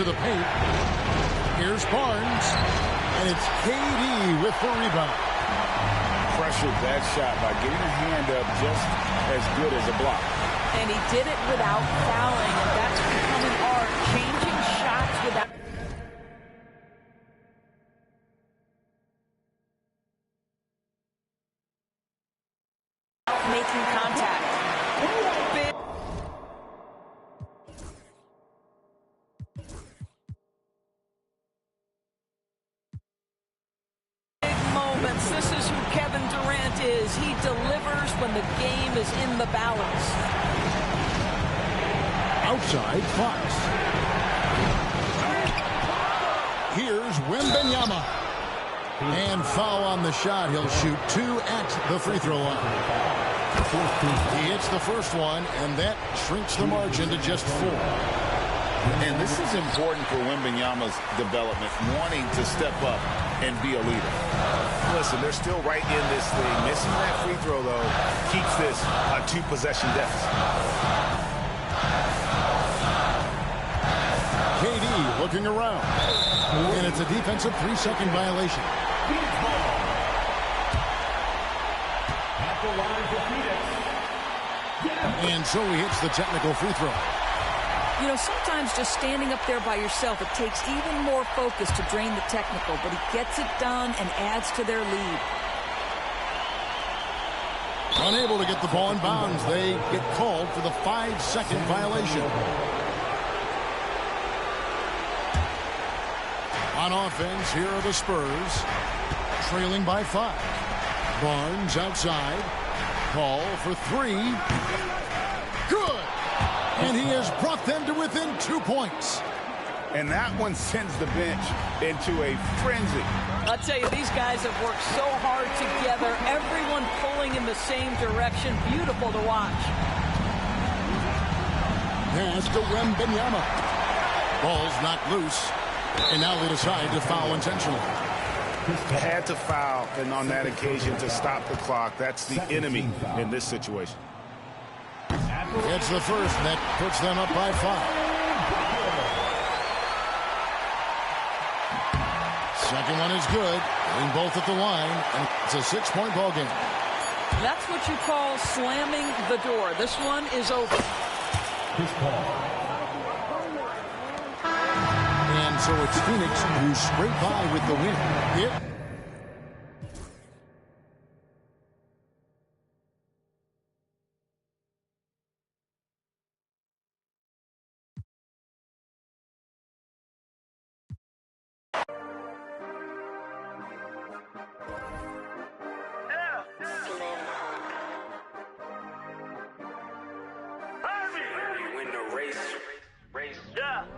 into the paint. Here's Barnes. And it's KD with the rebound. Pressured that shot by getting a hand up just as good as a block. And he did it without fouling, and that's become an art, changing shots without... making contact. Big moments. This is who Kevin Durant is. He delivers when the game is in the balance. Outside Fox. Here's Wembanyama. And foul on the shot. He'll shoot 2 at the free throw line. He hits the first one, and that shrinks the margin to just 4. And this is important for Wembanyama's development, wanting to step up and be a leader. Listen, they're still right in this thing. Missing that free throw, though, keeps this a 2-possession deficit. KD looking around. And it's a defensive 3-second violation. And so he hits the technical free throw. You know, sometimes just standing up there by yourself, it takes even more focus to drain the technical, but he gets it done and adds to their lead. Unable to get the ball in bounds, they get called for the 5-second violation. On offense, here are the Spurs, trailing by 5. Barnes outside. Call for 3. Good! And he has brought them to within 2 points. And that one sends the bench into a frenzy. I'll tell you, these guys have worked so hard together. Everyone pulling in the same direction. Beautiful to watch. Pass to Wembanyama. Ball's knocked loose. And now they decide to foul intentionally. Had to foul, and on that occasion to stop the clock. That's the enemy in this situation. Gets the first, and that puts them up by 5. Second one is good. Getting both at the line, and it's a 6-point ball game. That's what you call slamming the door. This one is over. And so it's Phoenix who scrape by with the win.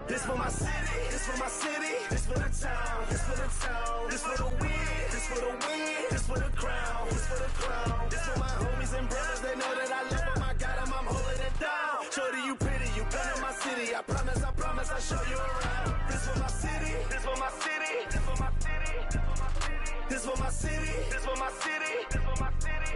This for my city, this for my city, this for the town, this for the town, this for the win, this for the win, this for the crown, this for the crown, this for my homies and brothers, they know that I love them, I got them, I'm holding it down. Shorty, you pretty, you come to my city, I promise, I'll show you around. This for my city, this for my city, this for my city, this for my city, this for my city, this for my city,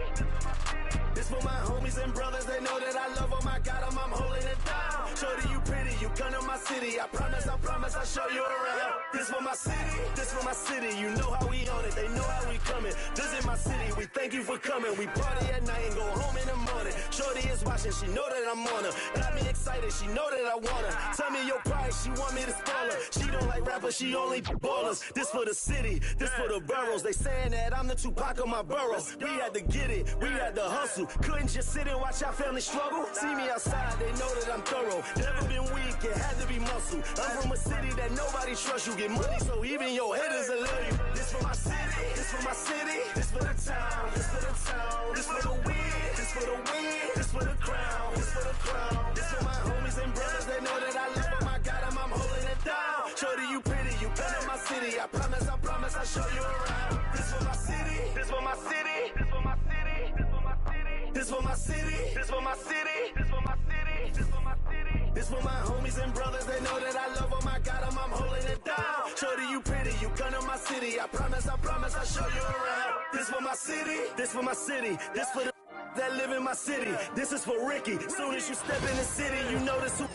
this for my homies and brothers, they know that I love them, I got them, I'm holding it down. Shorty, you pretty, you come to my city, I promise, I'll show you around. This for my city, you know how we on it, they know how we coming. Visit my city, we thank you for coming. We party at night and go home in the morning. Shorty is watching, she know that I'm on her. Got me excited, she know that I want her. Tell me your price, she want me to spoil her. She don't like rappers, she only ballers. This for the city, this for the boroughs. They saying that I'm the Tupac of my borough. We had to get it, we had to hustle. Couldn't just sit and watch our family struggle. See me outside, they know that I'm thorough. Never been weak, it had to be muscle. I'm from a city that nobody trusts. You get money, so even your haters will love you. This for my city, this for my city, this for the town, this for the town, this for the win, this for the win, this for the crown, this for the crown, this for my homies and brothers, they know that I love them, I got them, I'm holding it down. Shorty, you pretty, you come to my city, I promise, I'll show you around. This for my city, this for my city, this for my city, this for my city, this for my city, this for my city, this for my city, this for my homies and brothers, they know that I love them, I got them, I'm holding it down. Shorty, you pretty, you come to my city, I promise, I'll show you around. This for my city, this for my city, this for the that live in my city. This is for Ricky. Soon as you step in the city, you know this who.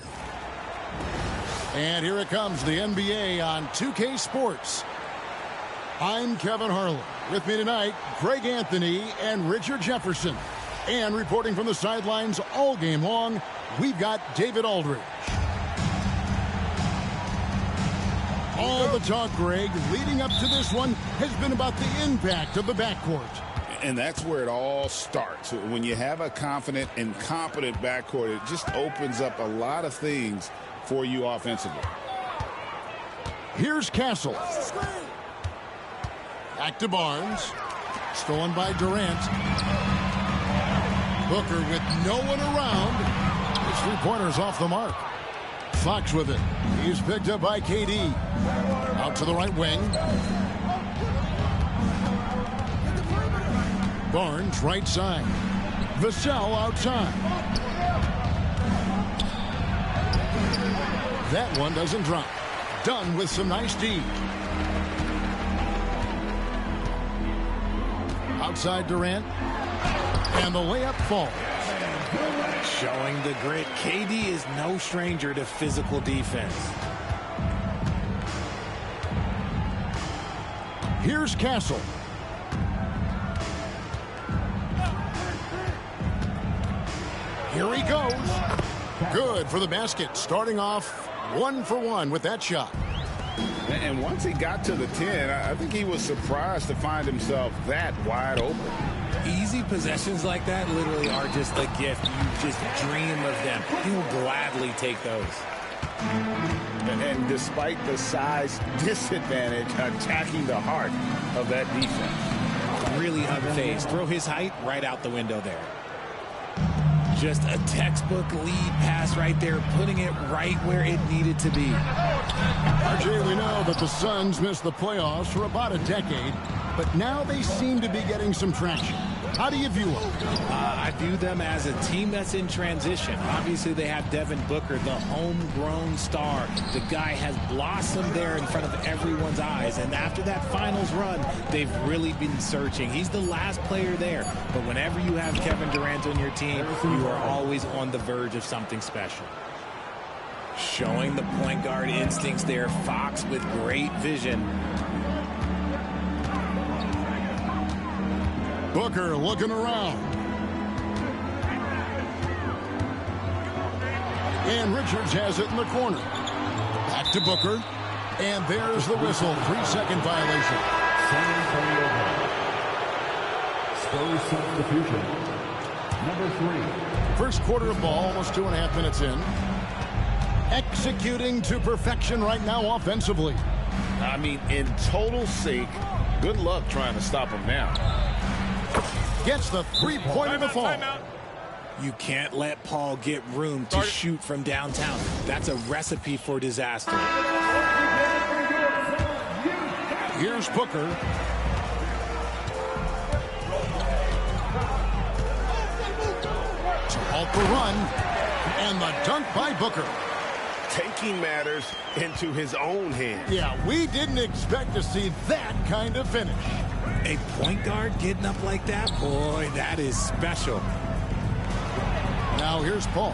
And here it comes, the NBA on 2K Sports. I'm Kevin Harlan. With me tonight, Greg Anthony and Richard Jefferson. And reporting from the sidelines all game long, we've got David Aldridge. All the talk, Greg, leading up to this one has been about the impact of the backcourt. And that's where it all starts. When you have a confident and competent backcourt, it just opens up a lot of things for you offensively. Here's Castle. Back to Barnes. Stolen by Durant. Booker with no one around. His three-pointer's off the mark. Fox with it. He's picked up by KD. Out to the right wing. Barnes right side. Vassell outside. That one doesn't drop. Done with some nice D. Outside Durant. And the layup falls. Showing the grit. KD is no stranger to physical defense. Here's Castle. Here he goes. Good for the basket. Starting off 1 for 1 with that shot. And once he got to the 10, I think he was surprised to find himself that wide open. Easy possessions like that literally are just a gift. You just dream of them. He will gladly take those. And despite the size disadvantage, attacking the heart of that defense. Really unfazed. Throw his height right out the window there. Just a textbook lead pass right there, putting it right where it needed to be. RJ, we know that the Suns missed the playoffs for about a decade, but now they seem to be getting some traction. How do you view them? I view them as a team that's in transition. Obviously, they have Devin Booker, the homegrown star. The guy has blossomed there in front of everyone's eyes. And after that finals run, they've really been searching. He's the last player there. But whenever you have Kevin Durant on your team, you are always on the verge of something special. Showing the point guard instincts there. Fox with great vision. Booker looking around. And Richards has it in the corner. Back to Booker. And there's the whistle. 3-second violation. San Antonio Spurs substitution. Number 3. First quarter of ball, almost 2.5 minutes in. Executing to perfection right now offensively. I mean, in total sync. Good luck trying to stop him now. Gets the three-pointer to fall. You can't let Paul get room to shoot from downtown. That's a recipe for disaster. Here's Booker. To halt the run. And the dunk by Booker. Taking matters into his own hands. Yeah, we didn't expect to see that kind of finish. A point guard getting up like that? Boy, that is special. Now here's Paul.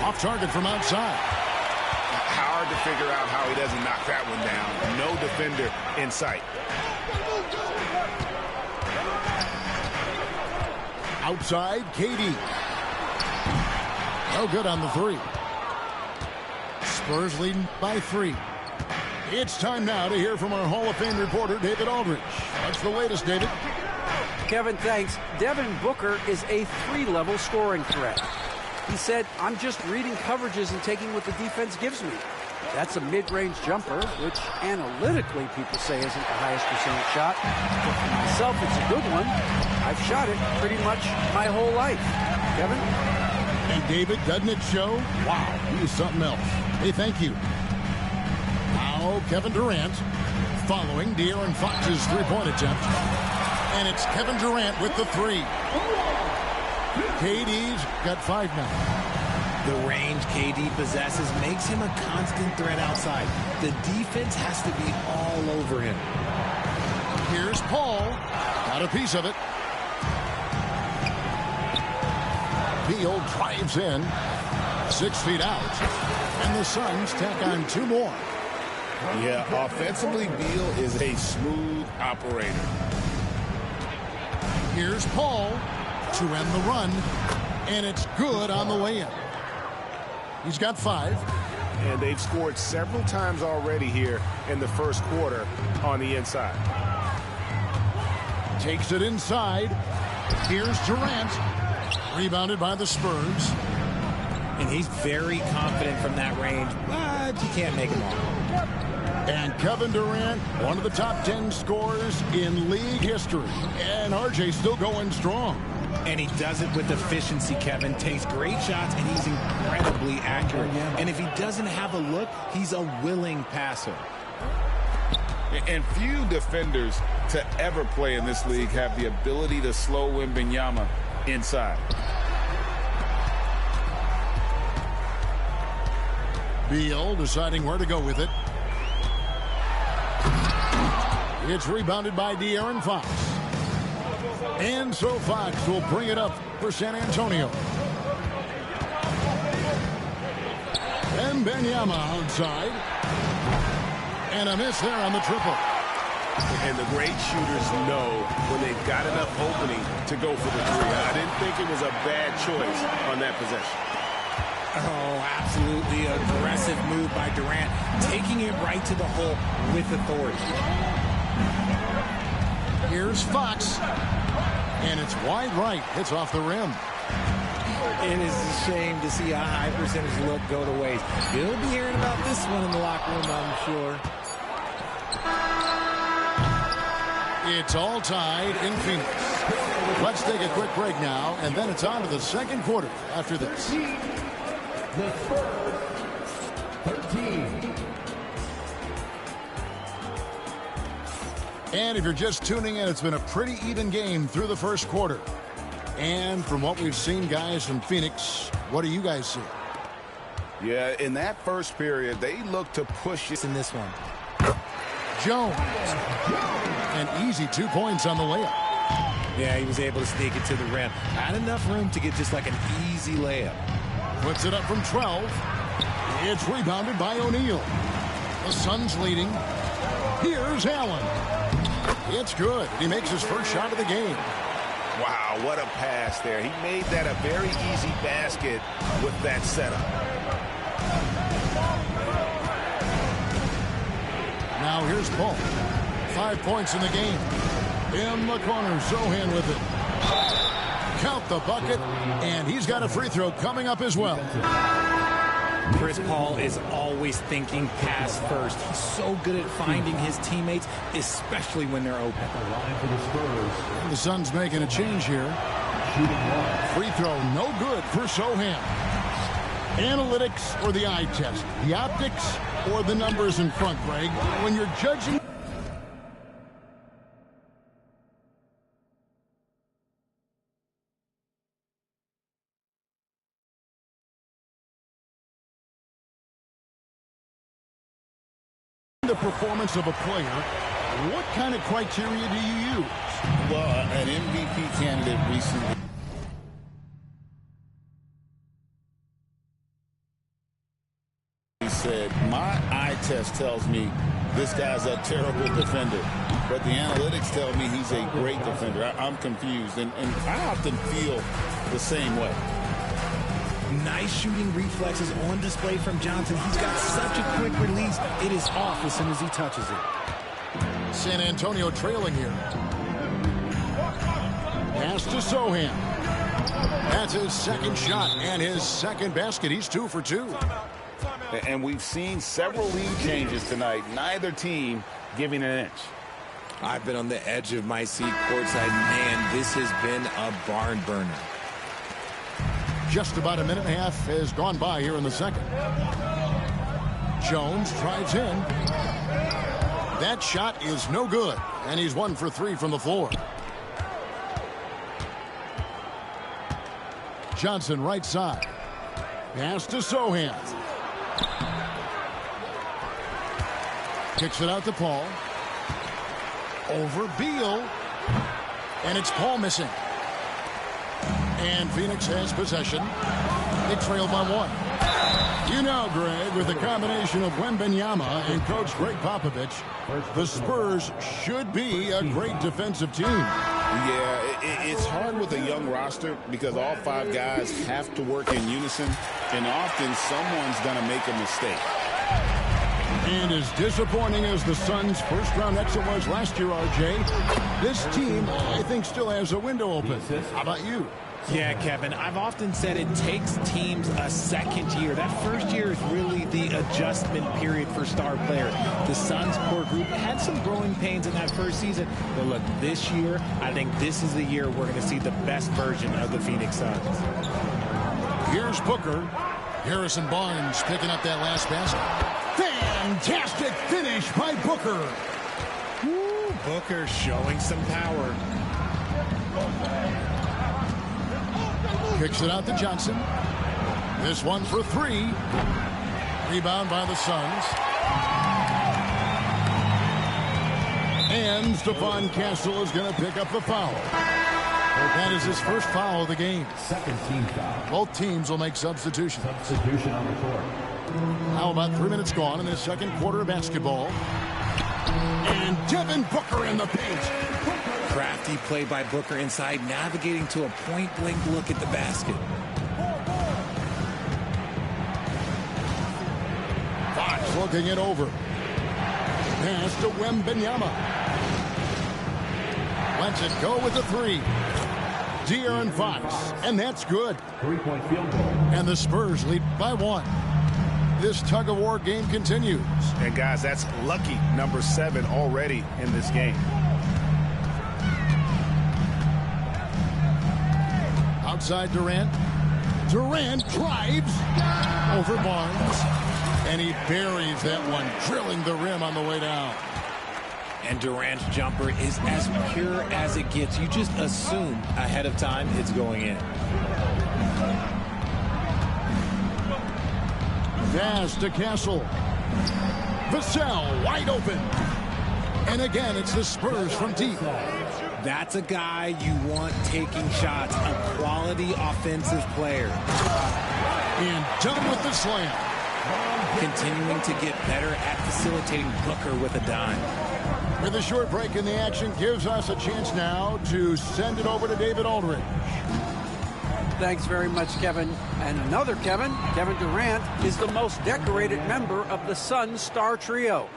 Off target from outside. Hard to figure out how he doesn't knock that one down. No defender in sight. Outside, KD. No good on the three. Spurs leading by 3. It's time now to hear from our Hall of Fame reporter, David Aldridge. What's the latest, David? Kevin, thanks. Devin Booker is a 3-level scoring threat. He said, I'm just reading coverages and taking what the defense gives me. That's a mid-range jumper, which analytically people say isn't the highest percentage shot. But for myself, it's a good one. I've shot it pretty much my whole life. Kevin? And David, doesn't it show? Wow, he is something else. Hey, thank you. Now Kevin Durant following De'Aaron Fox's three-point attempt. And it's Kevin Durant with the 3. KD's got 5 now. The range KD possesses makes him a constant threat outside. The defense has to be all over him. Here's Paul. Got a piece of it. Beal drives in. 6 feet out. And the Suns tack on 2 more. Yeah, offensively, Beal is a smooth operator. Here's Paul to end the run, and it's good on the way in. He's got 5. And they've scored several times already here in the first quarter on the inside. Takes it inside. Here's Durant. Rebounded by the Spurs. And he's very confident from that range, but you can't make him all. And Kevin Durant, one of the top 10 scorers in league history. And RJ's still going strong. And he does it with efficiency, Kevin. Takes great shots, and he's incredibly accurate. And if he doesn't have a look, he's a willing passer. And few defenders to ever play in this league have the ability to slow Wembanyama inside. Beal deciding where to go with it. It's rebounded by De'Aaron Fox. And so Fox will bring it up for San Antonio. And Wembanyama outside. And a miss there on the triple. And the great shooters know when they've got enough opening to go for the 3. I didn't think it was a bad choice on that possession. Oh, absolutely aggressive move by Durant, taking it right to the hole with authority. Here's Fox. And it's wide right. Hits off the rim. It is a shame to see a high percentage look go to waste. You'll be hearing about this one in the locker room, I'm sure. It's all tied in Phoenix. Let's take a quick break now, and then it's on to the second quarter after this. The Spurs, 13. And if you're just tuning in, it's been a pretty even game through the first quarter. And from what we've seen, guys, from Phoenix, what do you guys see? Yeah, in that first period, they looked to push it In this one. Jones. An easy 2 points on the layup. Yeah, he was able to sneak it to the rim. Had enough room to get just like an easy layup. Puts it up from 12. It's rebounded by O'Neal. The Suns leading. Here's Allen. It's good. He makes his first shot of the game. Wow, what a pass there. He made that a very easy basket with that setup. Now here's Paul. 5 points in the game. In the corner, Zohan with it. Count the bucket, and he's got a free throw coming up as well. Chris Paul is always thinking pass first. He's so good at finding his teammates, especially when they're open. The line for the Spurs. The Suns making a change here. Free throw, no good for Zohan. Analytics or the eye test? The optics or the numbers in front, Greg? When you're judging... the performance of a player, what kind of criteria do you use? Well, an MVP candidate recently said, my eye test tells me this guy's a terrible defender, but the analytics tell me he's a great defender. I'm confused, and I often feel the same way. Nice shooting reflexes on display from Johnson. He's got such a quick release. It is off as soon as he touches it. San Antonio trailing here. Pass to Zohan. That's his second shot and his second basket. He's 2 for 2. And we've seen several lead changes tonight. Neither team giving an inch. I've been on the edge of my seat courtside. Man, this has been a barn burner. Just about a minute and a half has gone by here in the second. Jones drives in. That shot is no good, and he's 1 for 3 from the floor. Johnson right side. Pass to Zohan. Kicks it out to Paul. Over Beal. And it's Paul missing. And Phoenix has possession. They trail by 1. You know, Greg, with the combination of Wembanyama and Coach Greg Popovich, the Spurs should be a great defensive team. Yeah, it's hard with a young roster because all 5 guys have to work in unison, and often someone's going to make a mistake. And as disappointing as the Suns' first-round exit was last year, RJ, this team, I think, still has a window open. How about you? Yeah, Kevin, I've often said it takes teams a second year. That first year is really the adjustment period for star players. The Suns core group had some growing pains in that first season. But look, this year, I think this is the year we're going to see the best version of the Phoenix Suns. Here's Booker. Harrison Barnes picking up that last basket. Fantastic finish by Booker. Woo, Booker showing some power. Kicks it out to Johnson. This one for 3. Rebound by the Suns. And Stephon Castle is going to pick up the foul. That is his first foul of the game. Second team foul. Both teams will make substitutions. Substitution on the court. Now about 3 minutes gone in the second quarter of basketball. And Devin Booker in the paint. Crafty play by Booker inside, navigating to a point-blank look at the basket. Fox looking it over. Pass to Wembanyama. Lets it go with the 3. De'Aaron Fox, and that's good. 3-point field goal. And the Spurs lead by 1. This tug-of-war game continues. And guys, that's lucky number 7 already in this game. Outside Durant. Durant drives over Barnes. And he buries that one, drilling the rim on the way down. And Durant's jumper is as pure as it gets. You just assume ahead of time it's going in. Pass to Castle. Vassell wide open. And again, it's the Spurs from deep. That's a guy you want taking shots, a quality offensive player. And done with the slam. Continuing to get better at facilitating Booker with a dime. With a short break in the action, gives us a chance now to send it over to David Aldridge. Thanks very much, Kevin. And another Kevin, Kevin Durant, is the most decorated member of the Suns star trio.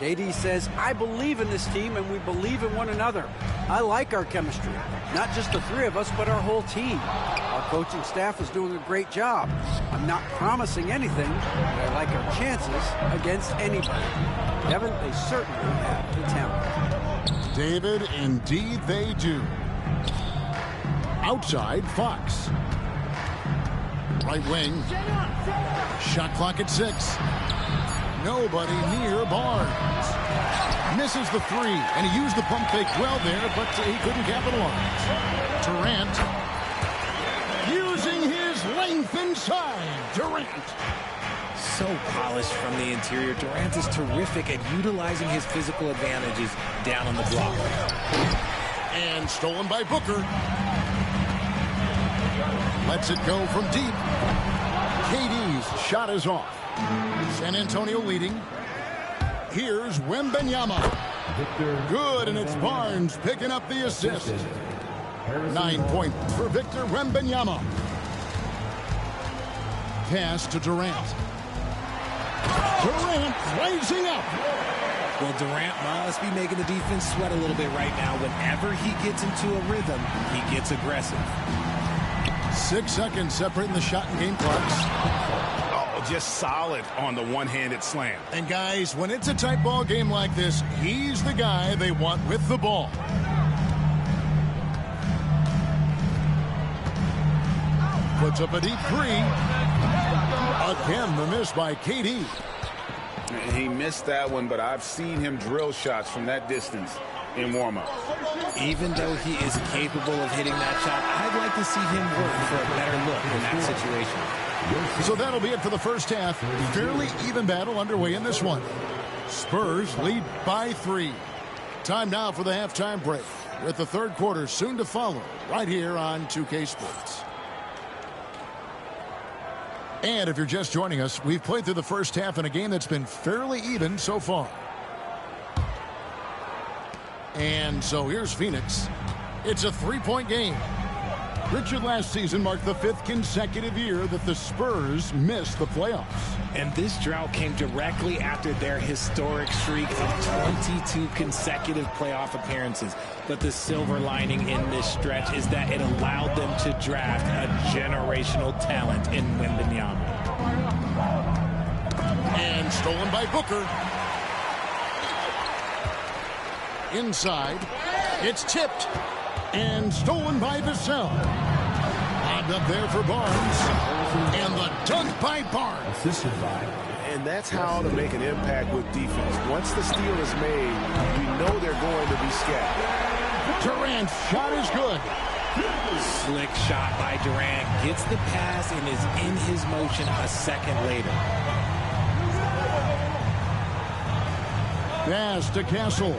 KD says, I believe in this team and we believe in one another. I like our chemistry. Not just the 3 of us, but our whole team. Our coaching staff is doing a great job. I'm not promising anything, but I like our chances against anybody. Kevin, they certainly have the talent. David, indeed they do. Outside, Fox. Right wing. Shot clock at 6. Nobody near Barnes. Misses the 3, and he used the pump fake well there, but he couldn't capitalize. Durant using his length inside. Durant. So polished from the interior. Durant is terrific at utilizing his physical advantages down on the block. And stolen by Booker. Lets it go from deep. KD's shot is off. San Antonio leading. Here's Wembanyama. Good, and it's Barnes picking up the assist. 9 points for Victor Wembanyama. Pass to Durant. Durant rising up. Well, Durant must be making the defense sweat a little bit right now. Whenever he gets into a rhythm, he gets aggressive. 6 seconds separating the shot and game clocks. Oh, just solid on the one-handed slam. And guys, when it's a tight ball game like this, he's the guy they want with the ball. Puts up a deep 3. Again, the miss by KD. He missed that one, but I've seen him drill shots from that distance in warm-up. Even though he is capable of hitting that shot, I'd like to see him work for a better look in that situation. So that'll be it for the first half. Fairly even battle underway in this one. Spurs lead by 3. Time now for the halftime break, with the third quarter soon to follow right here on 2K Sports. And if you're just joining us, we've played through the first half in a game that's been fairly even so far. And so here's Phoenix. It's a three-point game. Richard, last season marked the 5th consecutive year that the Spurs missed the playoffs. And this drought came directly after their historic streak of 22 consecutive playoff appearances. But the silver lining in this stretch is that it allowed them to draft a generational talent in Wembanyama. And stolen by Booker. Inside. It's tipped. And stolen by Vassell. Lobbed up there for Barnes. And the dunk by Barnes. Assisted by. And that's how to make an impact with defense. Once the steal is made, you know they're going to be scattered. Durant's shot is good. Slick shot by Durant. Gets the pass and is in his motion a second later. Pass to Castle.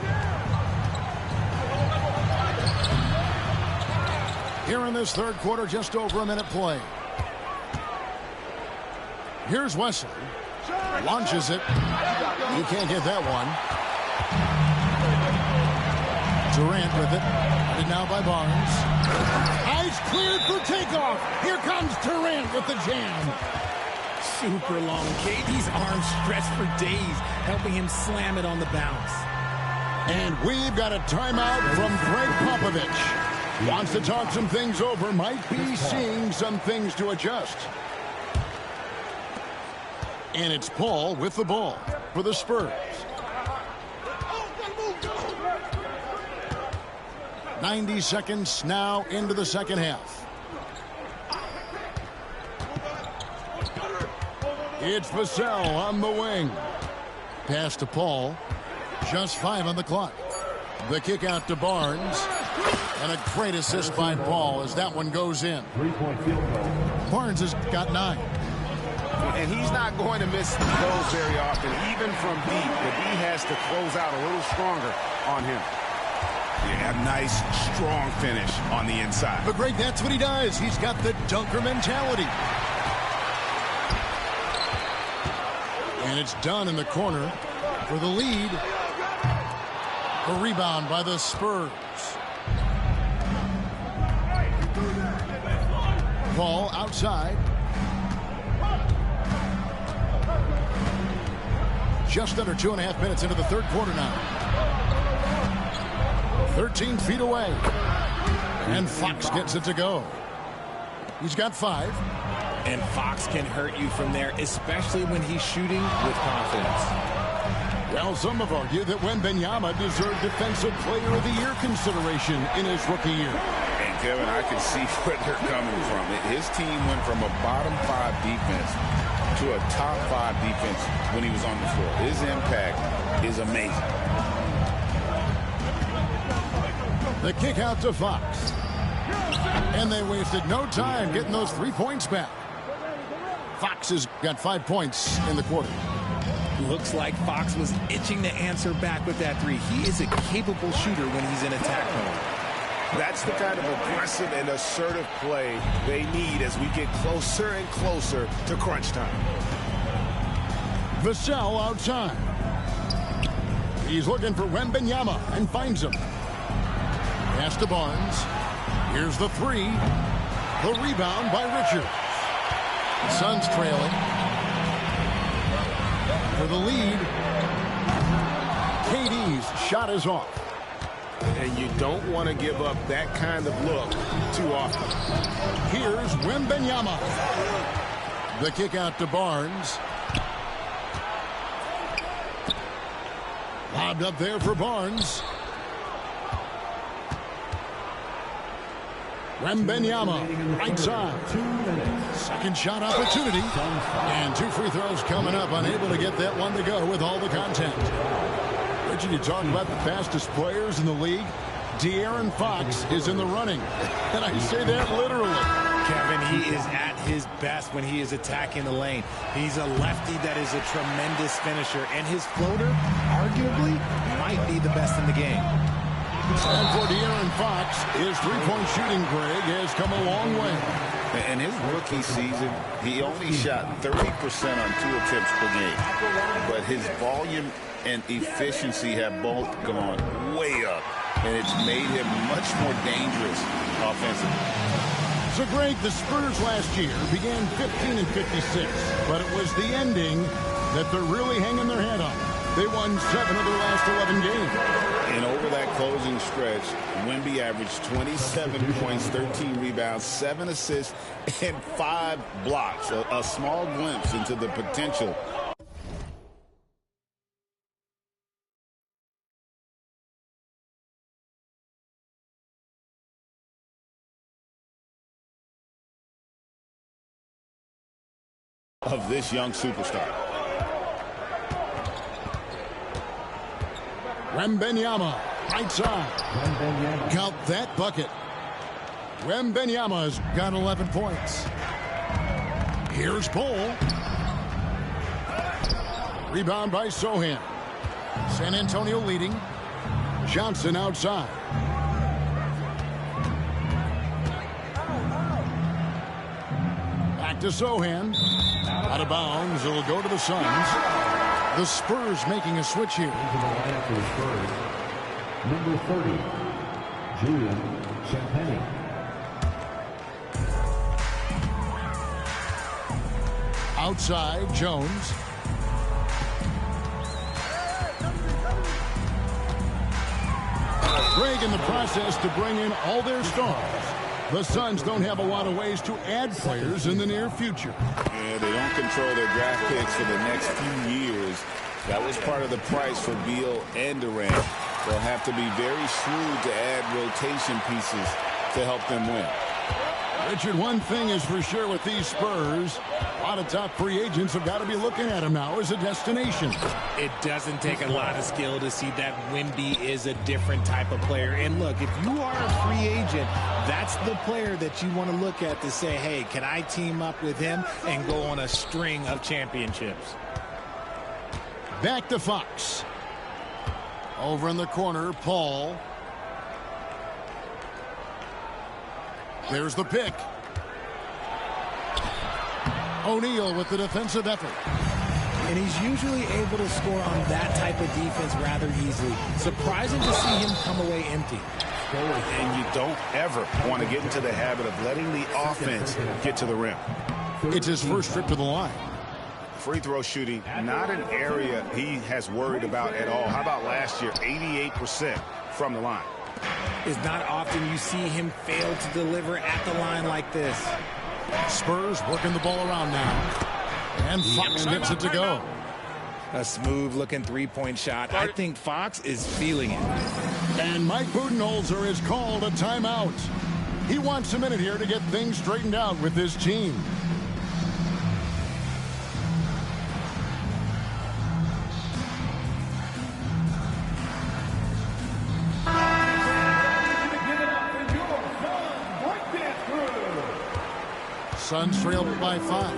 Here in this third quarter, just over a minute play. Here's Wesley. Launches it. You can't get that one. Durant with it. And now by Barnes. Eyes cleared for takeoff. Here comes Durant with the jam. Super long. KD's arms stretched for days, helping him slam it on the bounce. And we've got a timeout from Greg Popovich. Wants to talk some things over. Might be seeing some things to adjust. And it's Paul with the ball for the Spurs. 90 seconds now into the second half. It's Vassell on the wing. Pass to Paul. Just 5 on the clock. The kick out to Barnes. And a great assist by Paul as that one goes in. 3-point field goal. Barnes has got 9. And he's not going to miss those very often, even from deep. But he has to close out a little stronger on him. Yeah, nice, strong finish on the inside. But Greg, that's what he does. He's got the dunker mentality. And it's done in the corner for the lead. A rebound by the Spurs. Paul outside. Just under 2.5 minutes into the third quarter now. 13 feet away. And Fox gets it to go. He's got 5. And Fox can hurt you from there, especially when he's shooting with confidence. Well, some have argued that Wembanyama deserved Defensive Player of the Year consideration in his rookie year. And Kevin, I can see where they're coming from. His team went from a bottom 5 defense to a top 5 defense when he was on the floor. His impact is amazing. The kick out to Fox. And they wasted no time getting those 3 points back. Fox has got 5 points in the quarter. Looks like Fox was itching to answer back with that 3. He is a capable shooter when he's in attack mode. That's the kind of aggressive and assertive play they need as we get closer and closer to crunch time. Vassell outside. He's looking for Wembanyama and finds him. Pass to Barnes. Here's the 3. The rebound by Richards. The Suns trailing. For the lead. KD's shot is off. And you don't want to give up that kind of look too often. Here's Wembanyama. The kick out to Barnes. Lobbed up there for Barnes. Wembanyama, right side. 2 minutes. Second shot opportunity. And 2 free throws coming up. Unable to get that one to go with all the content. Richard, you talk about the fastest players in the league. De'Aaron Fox is in the running. And I say that literally. Kevin, he is at his best when he is attacking the lane. He's a lefty that is a tremendous finisher. And his floater, arguably, might be the best in the game. And for De'Aaron Fox, his three-point shooting, Greg, has come a long way. In his rookie season, he only shot 30% on 2 attempts per game. But his volume and efficiency have both gone way up, and it's made him much more dangerous offensively. So, Greg, the Spurs last year began 15 and 56, but it was the ending that they're really hanging their head on. They won 7 of their last 11 games. And over that closing stretch, Wemby averaged 27 points, 13 rebounds, 7 assists, and 5 blocks. A small glimpse into the potential of this young superstar. Wembanyama, right side. Count that bucket. Wembanyama's got 11 points. Here's Cole. Rebound by Sohan. San Antonio leading. Johnson outside. Back to Sohan. Out of bounds. It'll go to the Suns. The Spurs making a switch here. Number 30, Julian Champagnie. Outside, Jones. Greg in the process to bring in all their stars. The Suns don't have a lot of ways to add players in the near future. Yeah, they don't control their draft picks for the next few years. That was part of the price for Beal and Durant. They'll have to be very shrewd to add rotation pieces to help them win. Richard, one thing is for sure with these Spurs, a lot of top free agents have got to be looking at them now as a destination. It doesn't take a lot of skill to see that Wemby is a different type of player. And look, if you are a free agent, that's the player that you want to look at to say, hey, can I team up with him and go on a string of championships? Back to Fox. Over in the corner, Paul. There's the pick. O'Neal with the defensive effort. And he's usually able to score on that type of defense rather easily. Surprising to see him come away empty. And you don't ever want to get into the habit of letting the offense get to the rim. It's his first trip to the line. Free throw shooting, not an area he has worried about at all. How about last year, 88% from the line? It's not often you see him fail to deliver at the line like this. Spurs working the ball around now. And Fox gets it to go. A smooth-looking three-point shot. I think Fox is feeling it. And Mike Budenholzer has called a timeout. He wants a minute here to get things straightened out with his team. Suns trail by 5.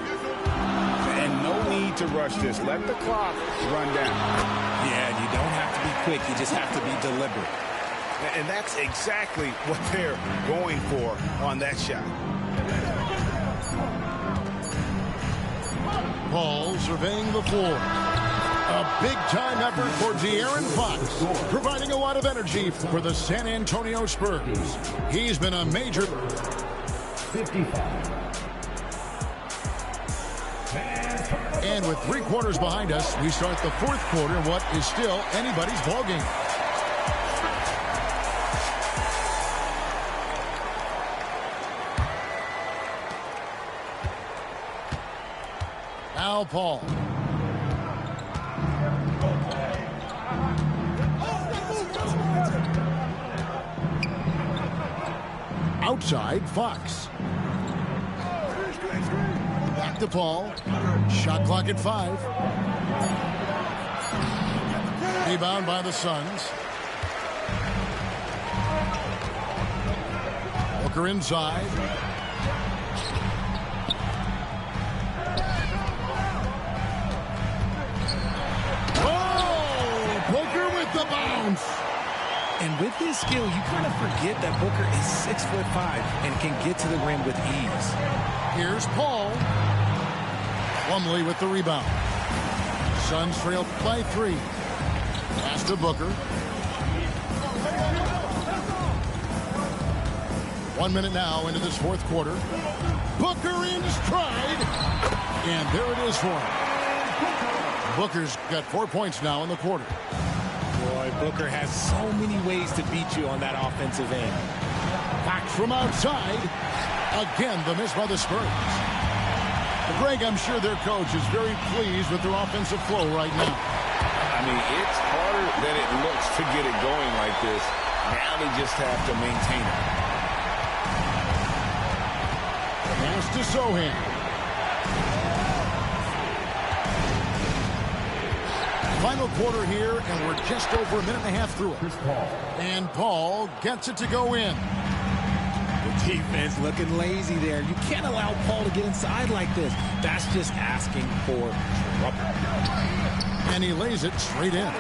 And no need to rush this. Let the clock run down. Yeah, you don't have to be quick. You just have to be deliberate. And that's exactly what they're going for on that shot. Paul surveying the floor. A big-time effort for De'Aaron Fox, providing a lot of energy for the San Antonio Spurs. He's been a major... 55. And with 3 quarters behind us, we start the 4th quarter in what is still anybody's ballgame. Now Paul. Outside, Fox. Back to Paul. Shot clock at 5. Rebound by the Suns. Booker inside. Oh! Booker with the bounce. And with his skill, you kind of forget that Booker is 6'5" and can get to the rim with ease. Here's Paul. Plumlee with the rebound. Suns trail by 3. Pass to Booker. 1 minute now into this fourth quarter. Booker in stride. And there it is for him. Booker's got 4 points now in the quarter. Boy, Booker has so many ways to beat you on that offensive end. Fox from outside. Again, the miss by the Spurs. Greg, I'm sure their coach is very pleased with their offensive flow right now. I mean, it's harder than it looks to get it going like this. Now they just have to maintain it. Pass to Sohan. Final quarter here, and we're just over a minute and a half through it. And Paul gets it to go in. The defense looking lazy there. You can't allow Paul to get inside like this. That's just asking for trouble. And he lays it straight in.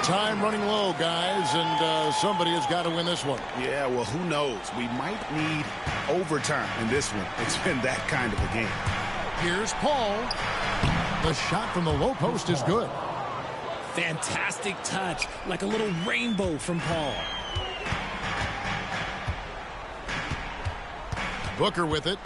Time running low, guys, and somebody has got to win this one. Yeah, well, who knows? We might need overtime in this one. It's been that kind of a game. Here's Paul. The shot from the low post is good. Fantastic touch, like a little rainbow from Paul. Booker with it.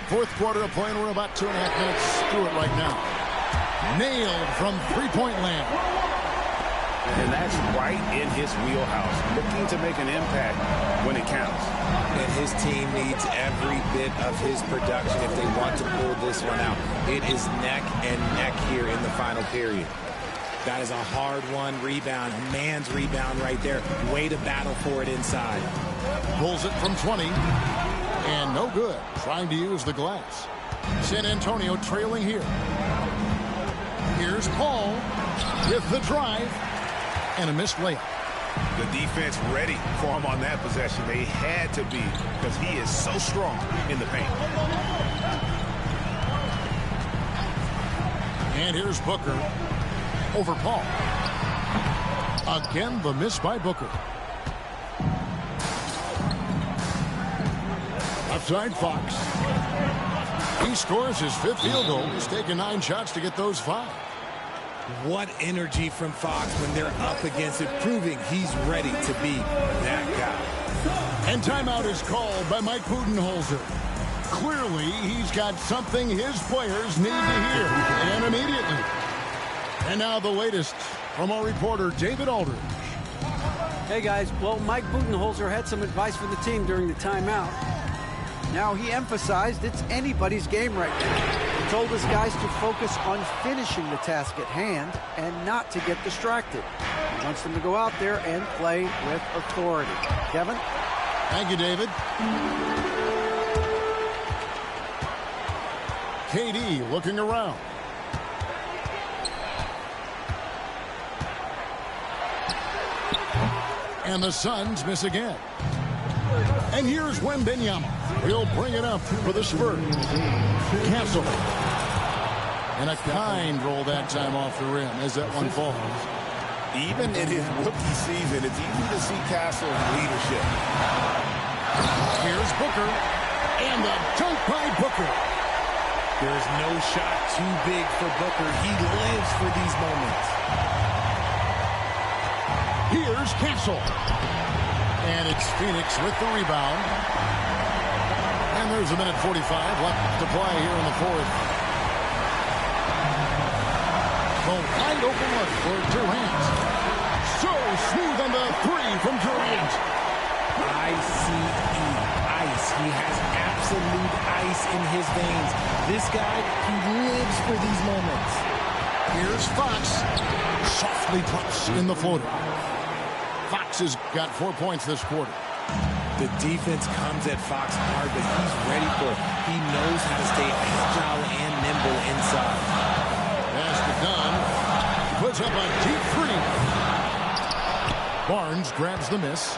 Fourth quarter of play, and we're about 2.5 minutes through it right now. Nailed from three-point land. And that's right in his wheelhouse, looking to make an impact when it counts. And his team needs every bit of his production if they want to pull this one out. It is neck and neck here in the final period. That is a hard-won rebound, a man's rebound right there. Way to battle for it inside. Pulls it from 20, and no good. Trying to use the glass. San Antonio trailing here. Here's Paul with the drive and a missed layup. The defense ready for him on that possession. They had to be, because he is so strong in the paint. And here's Booker over Paul. Again, the miss by Booker. Left side, Fox. He scores his 5th field goal. He's taken 9 shots to get those 5. What energy from Fox when they're up against it, proving he's ready to be that guy. And timeout is called by Mike Budenholzer. Clearly, he's got something his players need to hear, and immediately. And now the latest from our reporter, David Aldridge. Hey, guys. Well, Mike Budenholzer had some advice for the team during the timeout. Now, he emphasized it's anybody's game right now. He told his guys to focus on finishing the task at hand and not to get distracted. He wants them to go out there and play with authority. Kevin? Thank you, David. KD looking around. And the Suns miss again. And here's Wembanyama. He'll bring it up for the Spurs. Castle. And a kind roll that time off the rim as that one falls. Even in his rookie season, it's easy to see Castle's leadership. Here's Booker. And the dunk by Booker. There's no shot too big for Booker. He lives for these moments. Here's Castle. And it's Phoenix with the rebound. And there's a minute 45 left to play here in the fourth. The wide open look for Durant. So smooth on the 3 from Durant. I-C-E, ice. He has absolute ice in his veins. This guy, he lives for these moments. Here's Fox. Softly drops in the floater. Fox has got 4 points this quarter. The defense comes at Fox hard, but he's ready for it. He knows how to stay agile and nimble inside. Pass to Dunn. Puts up a deep 3. Barnes grabs the miss.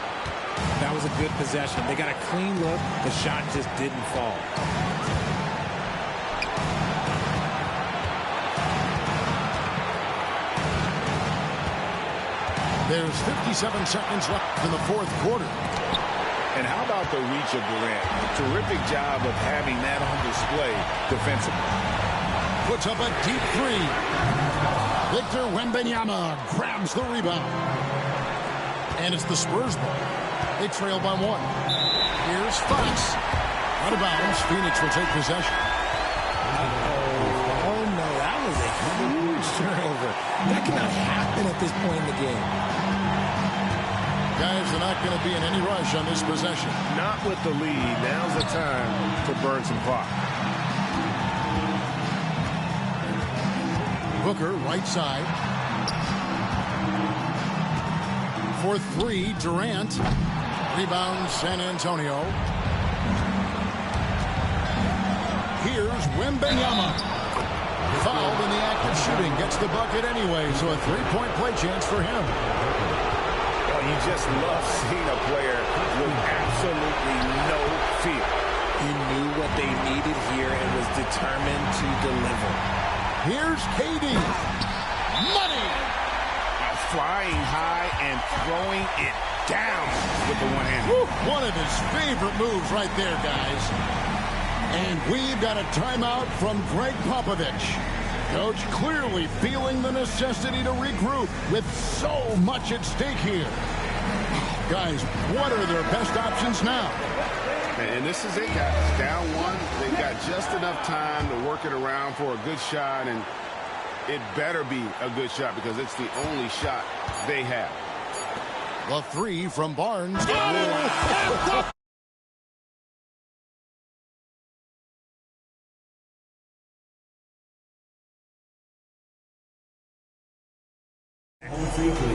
That was a good possession. They got a clean look. The shot just didn't fall. There's 57 seconds left in the fourth quarter. And how about the reach of Durant? Terrific job of having that on display defensively. Puts up a deep three. Victor Wembanyama grabs the rebound. And it's the Spurs ball. They trail by 1. Here's Fox. Out of bounds. Phoenix will take possession. Oh, no. That was a huge turnover. That cannot happen at this point in the game. Guys, they're not going to be in any rush on this possession. Not with the lead. Now's the time to burn some clock. Booker, right side. For 3, Durant. Rebound, San Antonio. Here's Wembanyama. Fouled in the act of shooting. Gets the bucket anyway, so a 3-point play chance for him. Well, you just love seeing a player with absolutely no fear. He knew what they needed here and was determined to deliver. Here's KD. Money! Flying high and throwing it down with the one-hander. One of his favorite moves right there, guys. And we've got a timeout from Greg Popovich. Coach clearly feeling the necessity to regroup with so much at stake here. Guys, what are their best options now? And this is it, guys. Down 1. They've got just enough time to work it around for a good shot, and it better be a good shot because it's the only shot they have. The 3 from Barnes.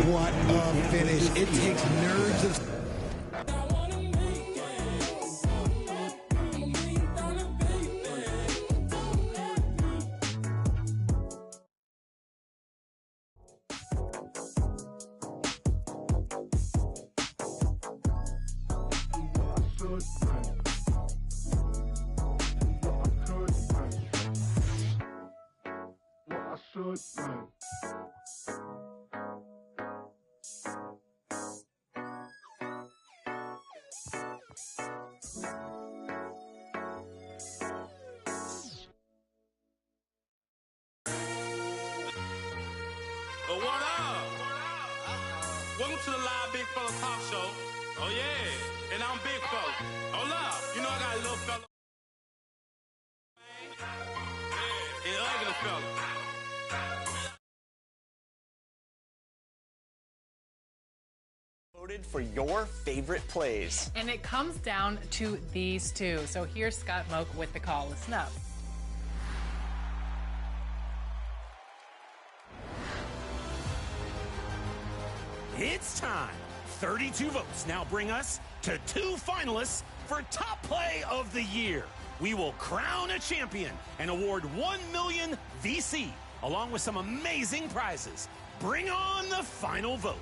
What a finish. It takes nerves of... What up? Welcome to the Live Big Fella Talk Show. Oh, yeah. And I'm Big Fella. Hold up. You know I got a little fella. Yeah, ugly fella. Voted for your favorite plays. And it comes down to these two. So here's Scott Moak with the call. Listen up. It's time. 32 votes now bring us to 2 finalists for Top Play of the Year. We will crown a champion and award 1 million VC, along with some amazing prizes. Bring on the final vote.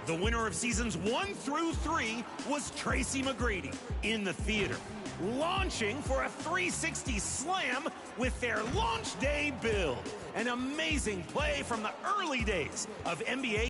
The winner of seasons 1 through 3 was Tracy McGrady in the theater, launching for a 360 slam with their launch day build. An amazing play from the early days of NBA.